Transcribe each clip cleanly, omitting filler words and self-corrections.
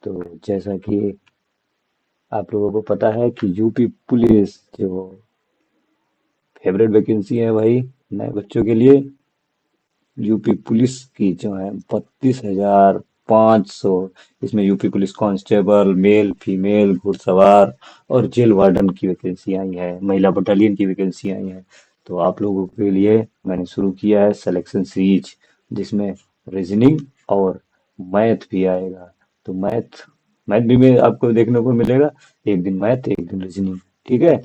तो जैसा कि आप लोगों को पता है कि यूपी पुलिस जो फेवरेट वैकेंसी है भाई नए बच्चों के लिए, यूपी पुलिस की जो है 32,500। इसमें UP police constable male female घुड़सवार और जेल वार्डन की वैकेंसी आई है, महिला बटालियन की वैकेंसी आई है। तो आप लोगों के लिए मैंने शुरू किया है सिलेक्शन सीरीज, जिसमें रीजनिंग और मैथ भी आएगा। तो मैथ मैथ भी में आपको देखने को मिलेगा, एक दिन मैथ एक दिन रीजनिंग। ठीक है,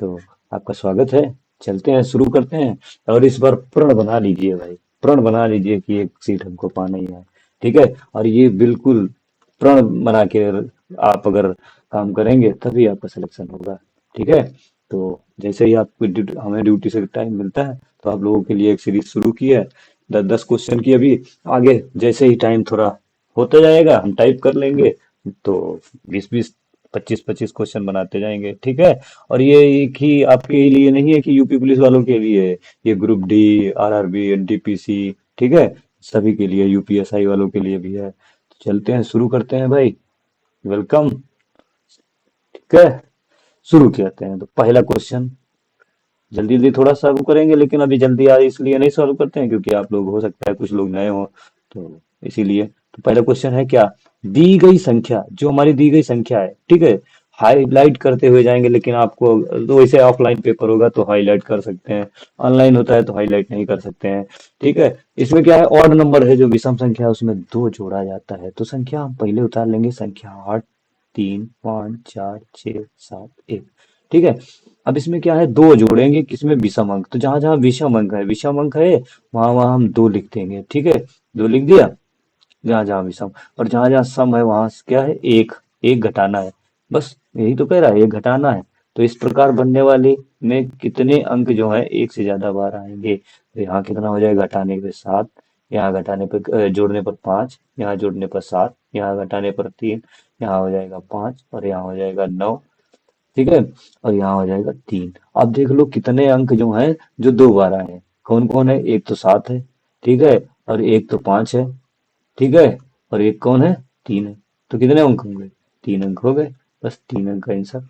तो आपका स्वागत है। चलते हैं, शुरू करते हैं। और इस बार प्रण बना लीजिए भाई, प्रण बना लीजिए कि एक सीट हमको पाना ही है। ठीक है, और ये बिल्कुल प्रण बना के आप अगर काम करेंगे तभी आपका सिलेक्शन होगा। ठीक है, तो जैसे ही आपको हमें ड्यूटी से टाइम मिलता है तो आप लोगों के लिए एक सीरीज शुरू की है, 10-10 क्वेश्चन की। अभी आगे जैसे ही टाइम थोड़ा होता जाएगा हम टाइप कर लेंगे, तो 20-20 25-25 क्वेश्चन बनाते जाएंगे। ठीक है, और ये एक ही आपके लिए नहीं है कि यूपी पुलिस वालों के लिए है, ये ग्रुप डी आरआरबी एनटीपीसी, ठीक है, सभी के लिए, यूपीएसआई वालों के लिए भी है। तो चलते हैं, शुरू करते हैं भाई। वेलकम। ठीक है, शुरू करते हैं। तो पहला क्वेश्चन, जल्दी जल्दी थोड़ा सा वो करेंगे, लेकिन अभी जल्दी आ इसलिए नहीं सॉल्व करते हैं क्योंकि आप लोग हो सकता है कुछ लोग नए हो, तो इसीलिए। तो पहला क्वेश्चन है क्या, दी गई संख्या, जो हमारी दी गई संख्या है, ठीक है, हाईलाइट करते हुए जाएंगे। लेकिन आपको तो वैसे ऑफलाइन पेपर होगा तो हाईलाइट कर सकते हैं, ऑनलाइन होता है तो हाईलाइट नहीं कर सकते हैं। ठीक है, इसमें क्या है, ऑड नंबर है जो विषम संख्या है उसमें दो जोड़ा जाता है। तो संख्या हम पहले उतार लेंगे, संख्या 8, 3, 5, 4, 6, 7, 1। ठीक है, अब इसमें क्या है, दो जोड़ेंगे किसमें, विषम अंक। तो जहां जहां विषम अंक है वहां वहां हम दो लिख देंगे। ठीक है, दो लिख दिया जहां जहां विषम, और जहां जहां सम है वहां से क्या है, एक, एक घटाना है। बस यही तो कह रहा है, एक घटाना है। तो इस प्रकार बनने वाले में कितने अंक जो है एक से ज्यादा बार आएंगे। तो यहाँ कितना हो जाएगा, घटाने पे 7, यहाँ घटाने पे जोड़ने पर 5, यहाँ जोड़ने पर 7, यहाँ घटाने पर 3, यहाँ हो जाएगा 5 और यहाँ हो जाएगा 9। ठीक है, और यहाँ हो जाएगा 3। अब देख लो कितने अंक जो हैं जो दो बार आए हैं, कौन कौन है, एक तो 7 है, ठीक है, और एक तो 5 है, ठीक है, और एक कौन है, 3 है। तो कितने अंक होंगे, 3 अंक हो गए। बस 3 अंक का आंसर,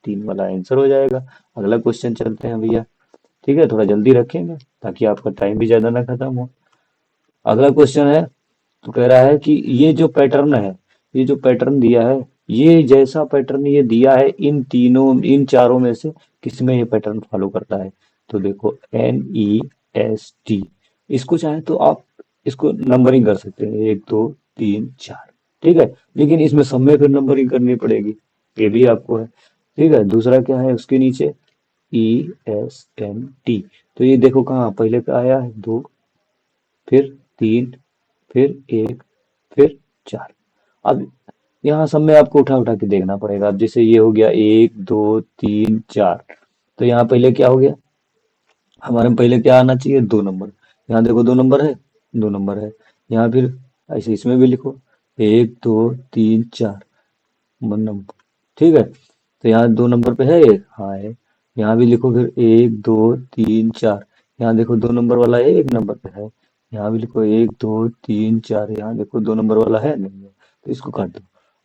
3 वाला आंसर हो जाएगा। अगला क्वेश्चन चलते हैं भैया। ठीक है, थोड़ा जल्दी रखेंगे ताकि आपका टाइम भी ज्यादा ना खत्म हो। अगला क्वेश्चन है, तो कह रहा है कि ये जो पैटर्न है, ये जो पैटर्न दिया है, ये जैसा पैटर्न ये दिया है, इन तीनों इन चारों में से किसमें ये पैटर्न फॉलो करता है। तो देखो NEST, इसको चाहे तो आप इसको नंबरिंग कर सकते हैं, 1 2 3 4। ठीक है, लेकिन इसमें सब में फिर नंबरिंग करनी पड़ेगी, ये भी आपको है। ठीक है, दूसरा क्या है उसके नीचे, ESNT। तो ये देखो कहाँ पहले का आया है, 2, फिर 3, फिर 1, फिर 4। अब यहाँ सब में आपको उठा उठा के देखना पड़ेगा। अब जैसे ये हो गया 1 2 3 4, तो यहाँ पहले क्या हो गया, हमारे में पहले क्या आना चाहिए, 2 नंबर। यहाँ देखो 2 नंबर है, 2 नंबर है। यहाँ फिर ऐसे इसमें भी लिखो 1 2 3 4 नंबर। ठीक है, तो यहाँ 2 नंबर पे है एक, हाँ है। यहाँ भी लिखो फिर 1 2 3 4। यहाँ देखो 2 नंबर वाला है, 1 नंबर पे है। यहाँ भी लिखो 1 2 3 4। यहाँ देखो 2 नंबर वाला है, नहीं है, तो इसको काट दो।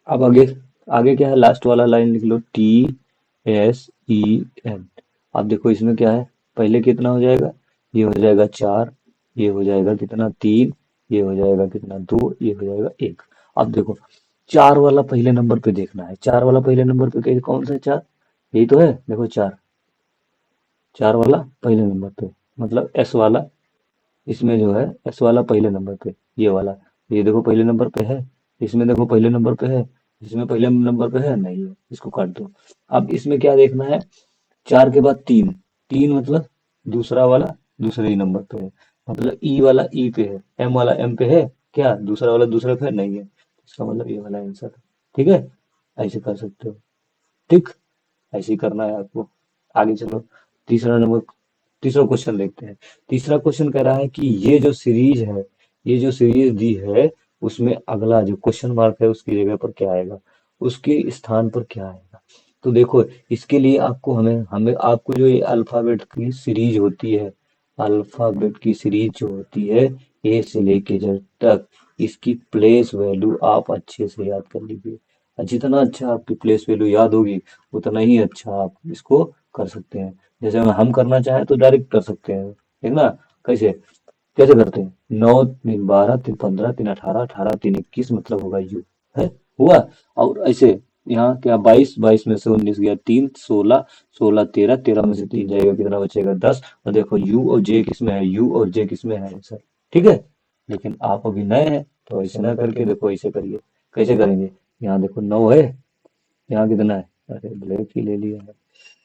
अब आगे, आगे क्या है, लास्ट वाला लाइन लिख लो, TSEN। अब देखो इसमें क्या है, पहले कितना हो जाएगा, ये हो जाएगा 4, ये हो जाएगा कितना, 3, ये हो जाएगा कितना, 2, ये हो जाएगा 1। अब देखो 4 वाला पहले नंबर पे देखना है, 4 वाला पहले नंबर पे कौन सा है, 4, यही तो है, देखो 4, 4 वाला पहले नंबर पे, मतलब S वाला, इसमें जो है S वाला पहले नंबर पे, ये वाला, ये देखो पहले नंबर पे है, इसमें देखो पहले नंबर पे है, इसमें पहले नंबर पे है, नहीं है, इसको काट दो। अब इसमें क्या देखना है, 4 के बाद 3, 3 मतलब दूसरा वाला दूसरे ही नंबर पे है, मतलब E वाला E पे है, M वाला M पे है, क्या दूसरा वाला दूसरे पे है, नहीं है, इसका मतलब ये वाला आंसर है। ठीक है, ऐसे कर सकते हो। ठीक, ऐसे ही करना है आपको। आगे चलो, तीसरा नंबर, तीसरा क्वेश्चन देखते हैं। तीसरा क्वेश्चन कह रहा है कि ये जो सीरीज है, ये जो सीरीज दी है, उसमें अगला जो क्वेश्चन मार्क है उसकी जगह पर क्या आएगा, उसके स्थान पर क्या आएगा। तो देखो इसके लिए आपको हमें हमें आपको जो ये अल्फाबेट की सीरीज होती है, अल्फाबेट की सीरीज जो होती है, ए से लेके जेड तक इसकी प्लेस वैल्यू आप अच्छे से याद कर लीजिए। और जितना अच्छा आपकी प्लेस वैल्यू याद होगी उतना ही अच्छा आप इसको कर सकते हैं। जैसे हम करना चाहें तो डायरेक्ट कर सकते हैं, ठीक ना। कैसे कैसे करते हैं? 9 3 12 3 15 3 18 18 3 21 मतलब होगा यू, है, हुआ। और ऐसे यहाँ क्या 22 22 में से 19 गया, 3 16 16 13 13 में से 3 जाएगा, कितना बचेगा 10। और देखो यू और जे किस में है, यू और जे किस में है आंसर, ठीक है। लेकिन आप अभी नए हैं तो ऐसे ना करके देखो, ऐसे करिए। कैसे करेंगे? यहाँ देखो 9 है, यहाँ कितना है, अरे ब्लैक ही ले लिया है।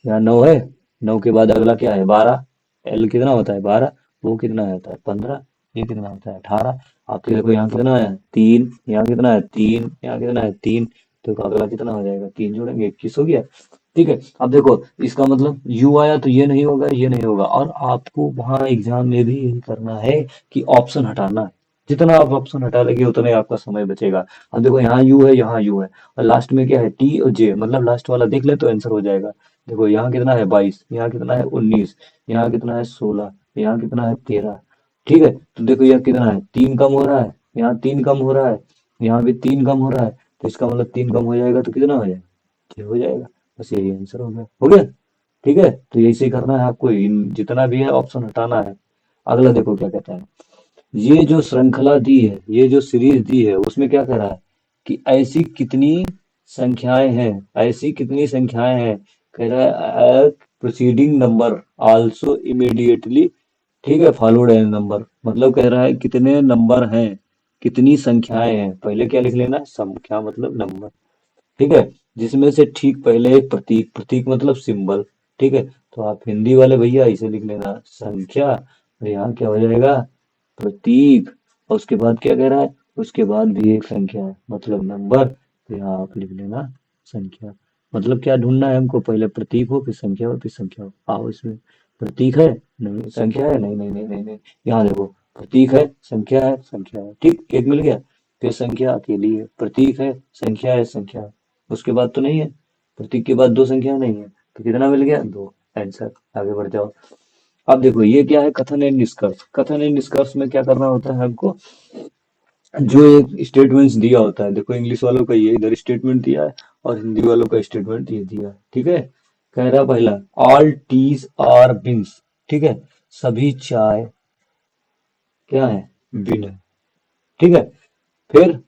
यहाँ 9 है, 9 के बाद अगला क्या है 12, एल कितना होता है 12, वो कितना होता है 15, ये कितना होता है 18। आपके देखो यहाँ कितना है 3, यहाँ कितना है 3, यहाँ कितना है 3, तो अगला कितना हो जाएगा 3 जोड़ेंगे 21 हो गया। ठीक है, अब देखो इसका मतलब यू आया तो ये नहीं होगा, ये नहीं होगा। और आपको वहां एग्जाम में भी यही करना है कि ऑप्शन हटाना है। जितना आप ऑप्शन हटा लेंगे उतना ही आपका समय बचेगा। अब देखो यहाँ यू है, यहाँ यू है, और लास्ट में क्या है टी और जे, मतलब लास्ट वाला देख ले तो आंसर हो जाएगा। देखो यहाँ कितना है 22, यहाँ कितना है 19, यहाँ कितना है 16, यहाँ कितना है 13। ठीक है, तो देखो यहाँ कितना है 3 कम हो रहा है, यहाँ 3 कम हो रहा है, यहाँ भी 3 कम हो रहा है, तो इसका मतलब 3 कम हो जाएगा तो कितना हो जाएगा, 6 हो जाएगा। बस यही आंसर हो गया, हो गया। ठीक है, तो ऐसे ही करना है आपको, जितना भी है ऑप्शन हटाना है। अगला देखो क्या कहता है, ये जो श्रृंखला दी है, ये जो सीरीज दी है, उसमें क्या कह रहा है कि ऐसी कितनी संख्याएं हैं, ऐसी कितनी संख्याएं हैं। कह रहा है प्रोसीडिंग नंबर आल्सो इमीडिएटली, ठीक है, फॉलोड एन नंबर, मतलब कह रहा है कितने नंबर हैं, कितनी संख्याएं हैं। पहले क्या लिख लेना, संख्या मतलब नंबर, ठीक है, जिसमें से ठीक पहले एक प्रतीक, प्रतीक मतलब सिंबल, ठीक है। तो आप हिंदी वाले भैया इसे लिख लेना संख्या, और यहाँ क्या हो जाएगा प्रतीक, और उसके बाद क्या कह रहा है, उसके बाद भी एक संख्या है मतलब नंबर, तो यहाँ आप लिख लेना संख्या। मतलब क्या ढूंढना है हमको, पहले प्रतीक हो फिर संख्या हो फिर संख्या हो। आओ इसमें प्रतीक है, नहीं संख्या है, नहीं नहीं नहीं नहीं नहीं, यहाँ देखो प्रतीक है, संख्या है, संख्या है, ठीक, एक मिल गया। फिर संख्या अकेली है, प्रतीक है, संख्या है, उसके बाद तो नहीं है, प्रतीक के बाद दो संख्या नहीं है, तो कितना मिल गया, दो। आंसर, आगे बढ़ जाओ। अब देखो ये क्या है, कथन एंड निष्कर्ष। कथन एंड निष्कर्ष में क्या करना होता है हमको, जो एक स्टेटमेंट्स दिया होता है, देखो इंग्लिश वालों का ये इधर स्टेटमेंट दिया है और हिंदी वालों का स्टेटमेंट ये दिया है, ठीक है। कह रहा पहला, ऑल टीज आर बिन्स, ठीक है, सभी चाय क्या है, बिन है, ठीक है। फिर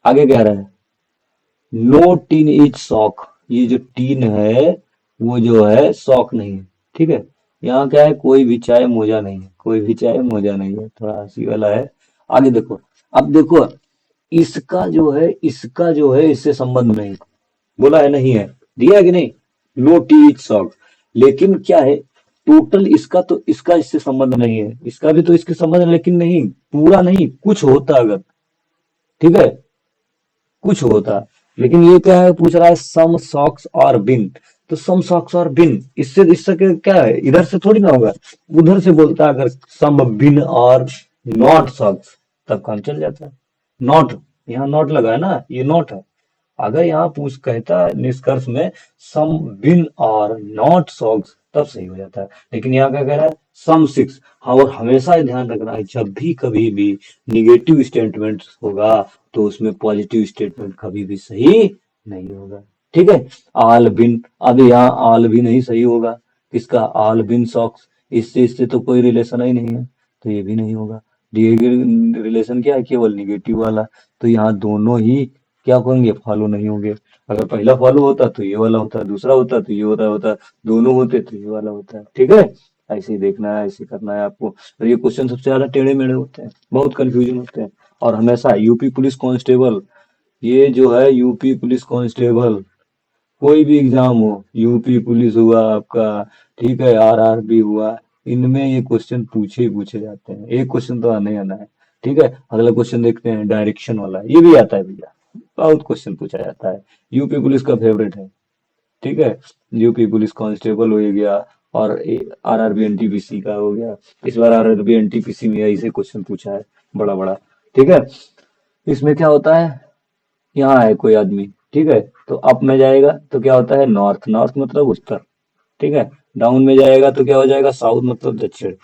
आगे कह रहा है, नो टीन इज सॉक, ये जो टीन है वो जो है सॉक नहीं है, ठीक है। यहाँ क्या है, कोई भी चाय मोजा नहीं है, कोई भी चाय मोजा नहीं है, थोड़ा हंसी वाला है। आगे देखो, अब देखो इसका जो है इससे संबंध नहीं, बोला है नहीं है, दिया है कि नहीं, नो टी इज सॉक। लेकिन क्या है, टोटल इसका तो इसका इससे संबंध नहीं है, इसका भी तो इसके संबंध है, लेकिन नहीं पूरा नहीं, कुछ होता अगर, ठीक है, कुछ होता। लेकिन ये क्या है, पूछ रहा है सम सॉक्स और बिन, तो सम सॉक्स और बिन, इससे इससे क्या है, इधर से थोड़ी ना होगा, उधर से बोलता है अगर सम बिन और नॉट सॉक्स, तब काम चल जाता है। नॉट, यहाँ नॉट लगा है ना, ये नॉट है। अगर यहाँ पूछ कहता है निष्कर्ष में सम बिन और नॉट सॉक्स, तब सही हो जाता है। लेकिन यहाँ क्या कह रहा है, सम सिक्स। हाँ, और हमेशा ध्यान रखना है, जब भी कभी भी निगेटिव स्टेटमेंट होगा तो उसमें पॉजिटिव स्टेटमेंट कभी भी सही नहीं होगा, ठीक है। आल बिन, अब यहाँ आल भी नहीं सही होगा, किसका, आल बिन सॉक्स, इससे तो कोई रिलेशन ही नहीं है, तो ये भी नहीं होगा। रिलेशन क्या है, केवल निगेटिव वाला, तो यहाँ दोनों ही क्या होंगे, फॉलो नहीं होंगे। अगर पहला फॉलो होता तो ये वाला होता, दूसरा होता तो ये होता, दोनों होते तो ये वाला होता है, ठीक है। ऐसे ही देखना है, ऐसे करना है आपको। और ये क्वेश्चन सबसे ज्यादा टेढ़े मेढ़े होते हैं, बहुत कंफ्यूजन होते हैं। और हमेशा यूपी पुलिस कांस्टेबल, ये जो है यूपी पुलिस कांस्टेबल, कोई भी एग्जाम हो, यूपी पुलिस हुआ आपका, ठीक है, आरआरबी हुआ, इनमें ये क्वेश्चन पूछे ही पूछे जाते हैं। एक क्वेश्चन तो आना ही आना है, ठीक है। अगला क्वेश्चन देखते हैं, डायरेक्शन वाला, ये भी आता है भैया, बहुत क्वेश्चन पूछा जाता है, यूपी पुलिस का फेवरेट है, ठीक है। यूपी पुलिस कांस्टेबल हो गया, और आरआरबी एनटीपीसी का हो गया। इस बार आरआरबी एनटीपीसी में ऐसे क्वेश्चन पूछा है, बड़ा बड़ा, ठीक है। इसमें क्या होता है, यहाँ है कोई आदमी, ठीक है, तो अप में जाएगा तो क्या होता है, नॉर्थ, नॉर्थ मतलब उत्तर, ठीक है। डाउन में जाएगा तो क्या हो जाएगा, साउथ मतलब दक्षिण,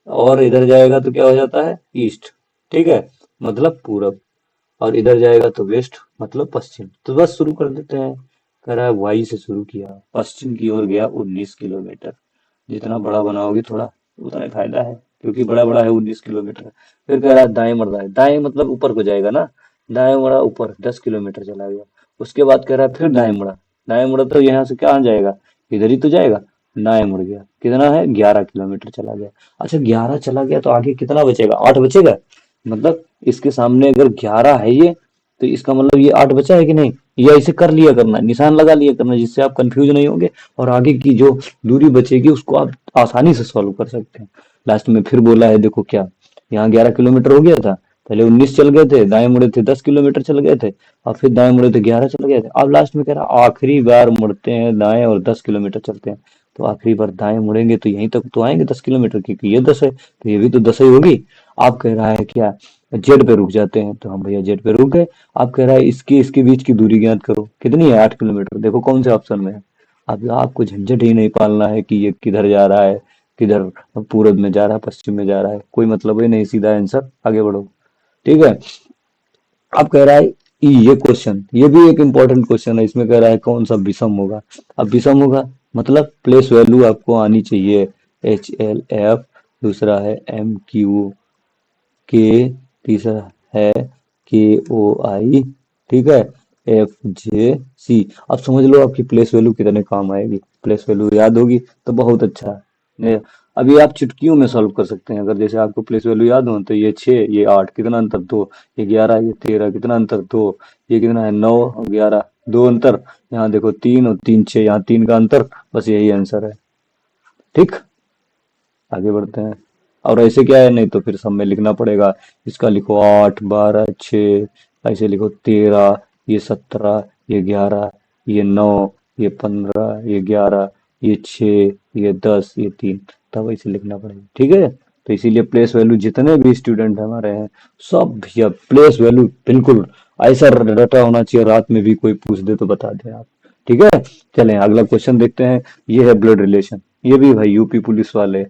और इधर जाएगा तो क्या हो जाता है, ईस्ट, ठीक है, मतलब पूरब। और इधर जाएगा तो वेस्ट, मतलब पश्चिम। तो बस शुरू कर देते हैं। कह रहा है वाई से शुरू किया, पश्चिम की ओर गया 19 किलोमीटर। जितना बड़ा बनाओगे थोड़ा उतना ही फायदा है, क्योंकि बड़ा बड़ा है 19 किलोमीटर। फिर कह रहा है दाएं मुड़ रहा है, दाएं मतलब ऊपर को जाएगा ना। दाएं मुड़ा ऊपर 10 किलोमीटर चला गया। उसके बाद कह रहा है फिर दाएं मुड़ा। दाएं मुड़ा तो यहाँ से कहाँ जाएगा, इधर ही तो जाएगा। दाएं मुड़ गया, कितना है 11 किलोमीटर चला गया। अच्छा 11 चला गया तो आगे कितना बचेगा, 8 बचेगा। मतलब इसके सामने अगर 11 है ये, तो इसका मतलब ये 8 बचा है कि नहीं। ये ऐसे कर लिया करना, निशान लगा लिया करना, जिससे आप कंफ्यूज नहीं होंगे। और आगे की जो दूरी बचेगी उसको आप आसानी से सॉल्व कर सकते हैं। लास्ट में फिर बोला है, देखो क्या, यहाँ 11 किलोमीटर हो गया था। पहले 19 चल गए थे, दाएं मुड़े थे 10 किलोमीटर चल गए थे। और फिर दाएं मुड़े थे 11 चल गए थे। अब लास्ट में कह रहा आखिरी बार मुड़ते हैं दाएं और 10 किलोमीटर चलते हैं। तो आखिरी बार दाएं मुड़ेंगे तो यहीं तक तो आएंगे 10 किलोमीटर, क्योंकि ये 10 है तो ये भी तो 10 ही होगी। आप कह रहा है क्या, जेड पे रुक जाते हैं, तो हम भैया जेड पे रुक गए। आप कह रहा है इसके इसके बीच की दूरी ज्ञात करो, कितनी है 8 किलोमीटर। देखो कौन से ऑप्शन में है। अब आपको झंझट ही नहीं पालना है कि ये किधर जा रहा है, किधर पूरब में जा रहा है पश्चिम में जा रहा है, कोई मतलब ही नहीं, सीधा आंसर, आगे बढ़ो। ठीक है। अब कह रहा है ये क्वेश्चन, ये भी एक इंपॉर्टेंट क्वेश्चन है। इसमें कह रहा है कौन सा विषम होगा। अब विषम होगा मतलब प्लेस वैल्यू आपको आनी चाहिए। HLF, दूसरा है MQ, के, तीसरा है KOI, ठीक है, FJC। अब समझ लो आपकी प्लेस वैल्यू कितने काम आएगी। प्लेस वैल्यू याद होगी तो बहुत अच्छा है। अभी आप चुटकियों में सॉल्व कर सकते हैं। अगर जैसे आपको प्लेस वैल्यू याद हो तो ये 6, ये 8, कितना अंतर 2, ये 11, ये 13, कितना अंतर 2, ये कितना है 9 और 11, 2 अंतर। यहाँ देखो 3 और 3 6, यहाँ 3 का अंतर। बस यही आंसर है। ठीक, आगे बढ़ते हैं। और ऐसे क्या है, नहीं तो फिर सब में लिखना पड़ेगा। इसका लिखो 8 12 6, ऐसे लिखो 13, ये 17, ये 11, ये 9, ये 15, ये 11, ये 6, ये 10, ये 3, तब ऐसे लिखना पड़ेगा। ठीक है। तो इसीलिए प्लेस वैल्यू जितने भी स्टूडेंट हमारे हैं, सब भैया प्लेस वैल्यू बिल्कुल ऐसा रटा होना चाहिए, रात में भी कोई पूछ दे तो बता दे आप। ठीक है। चलें अगला क्वेश्चन देखते हैं। ये है ब्लड रिलेशन। ये भी भाई यूपी पुलिस वाले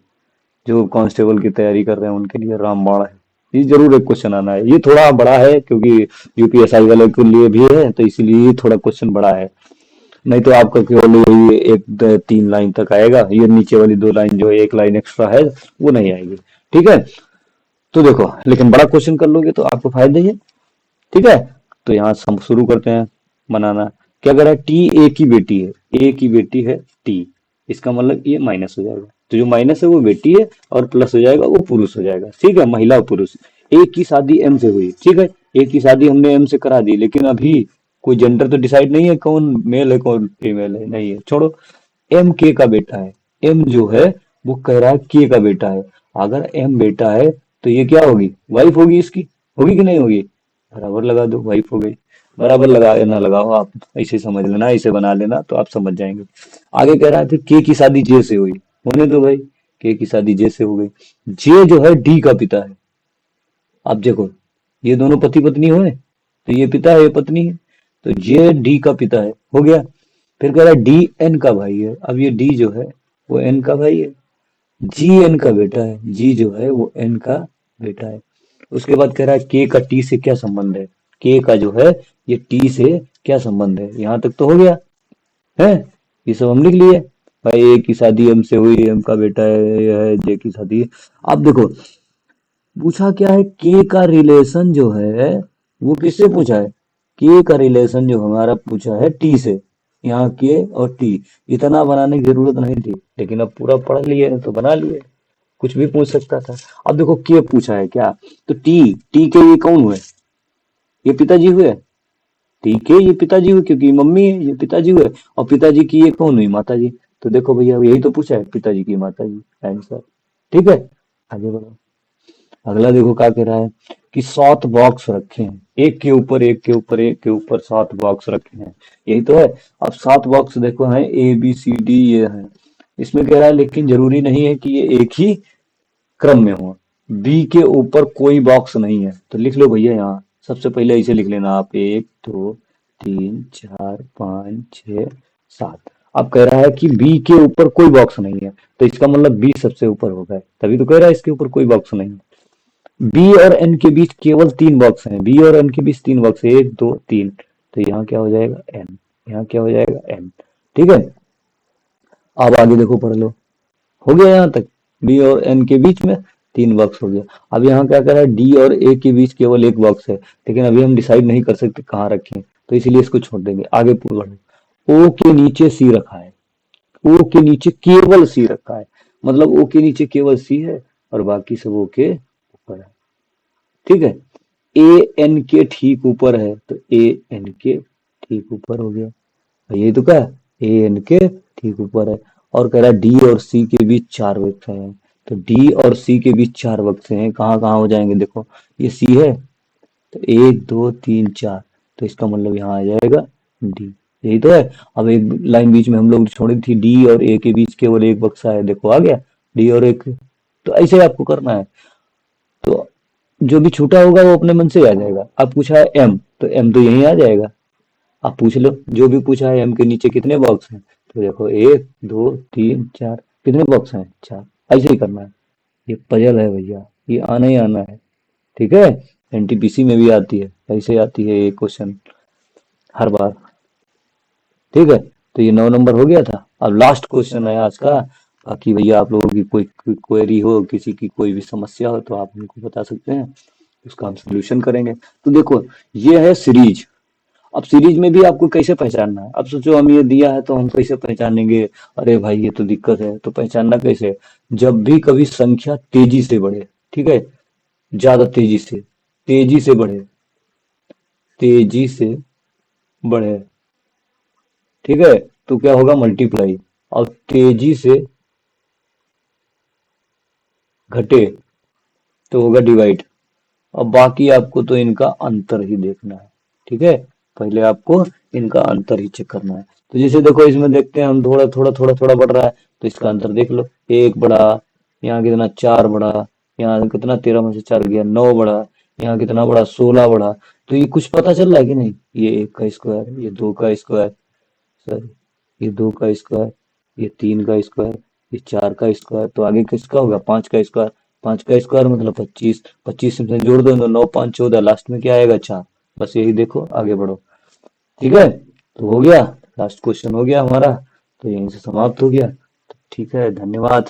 जो कांस्टेबल की तैयारी कर रहे हैं उनके लिए रामबाण है। ये जरूर एक क्वेश्चन आना है। ये थोड़ा बड़ा है क्योंकि यूपीएसआई वाले के लिए भी है, तो इसीलिए ये थोड़ा क्वेश्चन बड़ा है। नहीं तो आपका केवल यही एक 3 लाइन तक आएगा। ये नीचे वाली 2 लाइन जो है, एक लाइन एक्स्ट्रा है, वो नहीं आएगी। ठीक है। तो देखो, लेकिन बड़ा क्वेश्चन कर लोगे तो आपको फायदा ही है। ठीक है। तो यहाँ से हम शुरू करते हैं बनाना। क्या कह रहा है, टी ए की बेटी है। ए की बेटी है टी, इसका मतलब ये माइनस हो जाएगा। तो जो माइनस है वो बेटी है, और प्लस हो जाएगा वो पुरुष हो जाएगा। ठीक है, महिला और पुरुष। ए की शादी एम से हुई। ठीक है, ए की शादी हमने एम से करा दी, लेकिन अभी कोई जेंडर तो डिसाइड नहीं है, कौन मेल है कौन फीमेल है, नहीं है, छोड़ो। एम के का बेटा है। एम जो है वो कह रहा है के का बेटा है। अगर एम बेटा है तो ये क्या होगी, वाइफ होगी इसकी। होगी कि नहीं होगी, बराबर लगा दो, वाइफ हो गई। बराबर लगा ना लगाओ, आप ऐसे समझ लेना, ऐसे बना लेना तो आप समझ जाएंगे। आगे कह रहा है फिर के की शादी जे से हुई। होने दो भाई, के की शादी जे से हो गई। जे जो है डी का पिता है। अब देखो, ये दोनों पति पत्नी हुए, तो ये पिता है ये पत्नी है। तो जे डी का पिता है, हो गया। फिर कह रहा है डी एन का भाई है। अब ये डी जो है वो एन का भाई है। जी एन का बेटा है। जी जो है वो एन का बेटा है। उसके बाद कह रहा है के का टी से क्या संबंध है। के का जो है ये टी से क्या संबंध है। यहां तक तो हो गया है। ये सब हम लिख लिए। भाई ए की शादी एम से हुई, एम का बेटा है, ये है जे की शादी। अब देखो, पूछा क्या है, के का रिलेशन जो है वो किससे पूछा है। के का रिलेशन जो हमारा पूछा है टी से। यहाँ के और टी, इतना बनाने की जरूरत नहीं थी, लेकिन अब पूरा पढ़ लिए तो बना लिए। कुछ भी पूछ सकता था। अब देखो के पूछा है क्या, तो टी, टी के ये कौन हुए, ये पिताजी हुए। ठीक है, ये पिताजी हुए क्योंकि ये मम्मी है, ये पिताजी हुए। और पिताजी की ये कौन हुई, माता जी। तो देखो भैया यही तो पूछा है, पिताजी की माता जी, आंसर। ठीक है, आगे बढ़ो। अगला देखो क्या कह रहा है कि 7 बॉक्स रखे हैं, एक के ऊपर एक के ऊपर एक के ऊपर 7 बॉक्स रखे हैं। यही तो है। अब 7 बॉक्स देखो हैं, ए बी सी डी ये है। इसमें कह रहा है लेकिन जरूरी नहीं है कि ये एक ही क्रम में हो। बी के ऊपर कोई बॉक्स नहीं है, तो लिख लो भैया यहाँ। सबसे पहले इसे लिख लेना आप, 1 2 3 4 5 6 7। अब कह रहा है कि बी के ऊपर कोई बॉक्स नहीं है, तो इसका मतलब बी सबसे ऊपर होगा, तभी तो कह रहा है इसके ऊपर कोई बॉक्स नहीं है। बी और एन के बीच केवल तीन बॉक्स हैं, बी और एन के बीच तीन बॉक्स है, एक दो तीन। तो यहाँ क्या हो जाएगा एन, यहाँ क्या हो जाएगा एन। ठीक है, अब आगे देखो पढ़ लो। हो गया यहाँ तक, बी और एन के बीच में तीन बॉक्स हो गया। अब यहाँ क्या कर रहा है, डी और ए के बीच केवल एक बॉक्स है, लेकिन अभी हम डिसाइड नहीं कर सकते कहाँ रखें, तो इसलिए इसको छोड़ देंगे। आगे बढ़ो, ओ के नीचे सी रखा है, ओ के नीचे केवल सी रखा है, मतलब ओ के नीचे केवल सी है और बाकी सब ओ के ऊपर है। ठीक है, ए एन के ठीक ऊपर है, तो ए एन के ठीक ऊपर हो गया। ये तो क्या है, ए एन के ठीक ऊपर है। और कह रहा है डी और सी के बीच चार वृत्त हैं, तो डी और सी के बीच चार वृत्त हैं, कहाँ कहाँ हो जाएंगे देखो, ये सी है तो एक दो तीन चार, तो इसका मतलब यहाँ आ जाएगा डी। यही तो है। अब एक लाइन बीच में हम लोग छोड़ी थी, डी और ए के बीच केवल एक बक्सा है, देखो आ गया डी और एक। तो ऐसे ही आपको करना है। तो जो भी छूटा होगा वो अपने मन से आ जाएगा। अब पूछा है एम, तो एम तो यहीं आ जाएगा। आप पूछ लो, जो भी पूछा है एम के नीचे कितने बॉक्स हैं, तो देखो एक दो तीन चार, कितने बॉक्स हैं, चार। ऐसे ही करना है। ये पजल है भैया, ये आना ही आना है। ठीक है, एनटीपीसी में भी आती है, ऐसे आती है ये क्वेश्चन हर बार। ठीक है, तो ये 9 नंबर हो गया था। अब लास्ट क्वेश्चन है आज का। बाकी भैया आप लोगों की कोई क्वेरी हो, किसी की कोई भी समस्या हो तो आप हमको बता सकते हैं, उसका हम सोल्यूशन करेंगे। तो देखो, ये है सीरीज। अब सीरीज में भी आपको कैसे पहचानना है, अब सोचो हम ये दिया है तो हम कैसे पहचानेंगे। अरे भाई ये तो दिक्कत है, तो पहचानना कैसे। जब भी कभी संख्या तेजी से बढ़े, ठीक है, ज्यादा तेजी से बढ़े, तेजी से बढ़े, ठीक है, तो क्या होगा मल्टीप्लाई। और तेजी से घटे तो होगा डिवाइड। अब बाकी आपको तो इनका अंतर ही देखना है। ठीक है, पहले आपको इनका अंतर ही चेक करना है। तो जैसे देखो इसमें देखते हैं हम, थोड़ा थोड़ा थोड़ा थोड़ा बढ़ रहा है, तो इसका अंतर देख लो। एक बढ़ा, यहाँ कितना चार बढ़ा, यहाँ कितना 13 में से चार गया 9 बढ़ा, यहाँ कितना बढ़ा 16 बढ़ा। तो ये कुछ पता चल रहा है कि नहीं, ये एक का स्क्वायर, ये दो का स्क्वायर, सर ये दो का स्क्वायर, ये तीन का स्क्वायर, ये चार का स्क्वायर, तो आगे किसका होगा, पांच का स्क्वायर। पांच का स्क्वायर मतलब 25, 25 से जोड़ दो, 9 5 14, लास्ट में क्या आएगा, चार। बस यही देखो, आगे बढ़ो। ठीक है, तो हो गया, लास्ट क्वेश्चन हो गया हमारा, तो यहीं से समाप्त हो गया। तो ठीक है, धन्यवाद,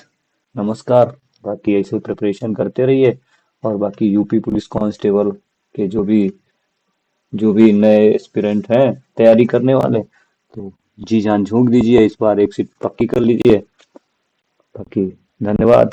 नमस्कार। बाकी ऐसे प्रिपरेशन करते रहिए। और बाकी यूपी पुलिस कांस्टेबल के जो भी नए एस्पिरेंट हैं तैयारी करने वाले, तो जी जान झोंक दीजिए, इस बार एक सीट पक्की कर लीजिए। बाकी धन्यवाद।